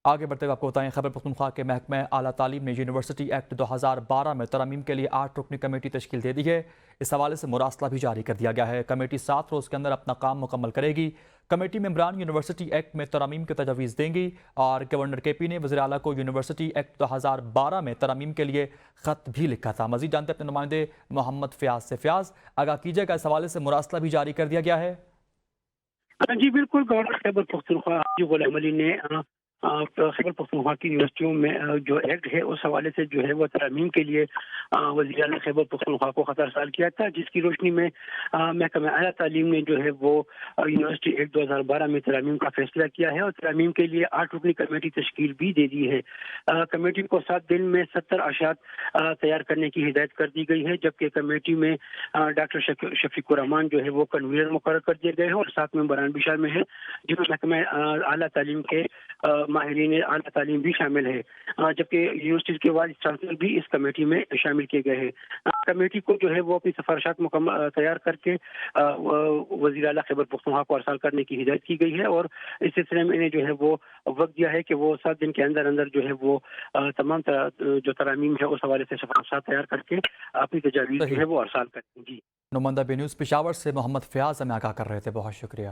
آگے بڑھتے ہوئے آپ کو بتائیں، خیبر پختونخوا کے محکمہ اعلیٰ تعلیم نے یونیورسٹی ایکٹ 2012 میں ترامیم کے لیے 8 رکنی کمیٹی تشکیل دے دی ہے۔ اس حوالے سے مراسلہ بھی جاری کر دیا گیا ہے۔ کمیٹی 7 روز کے اندر اپنا کام مکمل کرے گی۔ کمیٹی ممبران یونیورسٹی ایکٹ میں ترامیم کی تجاویز دیں گی، اور گورنر کے پی نے وزیر اعلیٰ کو یونیورسٹی ایکٹ 2012 میں ترامیم کے لیے خط بھی لکھا تھا۔ مزید جانتے ہیں اپنے نمائندے محمد فیاض سے۔ فیاض، آگاہ کیجیے گا، اس حوالے سے مراسلہ بھی جاری کر دیا گیا ہے؟ جی بالکل، گورنر خیبر پختونخوا حاجی غلام علی نے خیبر پختونخوا کی یونیورسٹیوں میں جو ایکٹ ہے اس حوالے سے جو ہے وہ ترامیم کے لیے وزیر اعلیٰ خیبر پختونخوا کو خط ارسال کیا تھا، جس کی روشنی میں محکمہ اعلیٰ تعلیم نے جو ہے وہ یونیورسٹی ایکٹ 2012 میں ترامیم کا فیصلہ کیا ہے، اور ترامیم کے لیے 8 رکنی کمیٹی تشکیل بھی دے دی ہے۔ کمیٹی کو 7 دن میں 70 اشاعت تیار کرنے کی ہدایت کر دی گئی ہے، جبکہ کمیٹی میں ڈاکٹر شفیق الرحمان جو ہے وہ کنوینر مقرر کر دیے گئے ہیں، اور 7 ممبران بھی شامل ہیں جن میں محکمہ اعلیٰ تعلیم کے ماہرین اعلیٰ تعلیم بھی شامل ہے، جبکہ یونیورسٹی کے وائس چانسلر بھی اس کمیٹی میں شامل کیے گئے ہیں۔ کمیٹی کو جو ہے وہ اپنی سفارشات تیار کر کے وزیر اعلیٰ خیبر پختونخوا کو ارسال کرنے کی ہدایت کی گئی ہے، اور اس سلسلے میں انہیں جو ہے وہ وقت دیا ہے کہ وہ 7 دن کے اندر اندر جو ہے وہ تمام جو ترامیم ہے اس حوالے سے سفارشات تیار کر کے اپنی تجاویز جو ہے وہ ارسال کریں گی۔ نمائندہ بی نیوز پشاور سے محمد فیاض ہمیں آگاہ کر رہے تھے، بہت شکریہ۔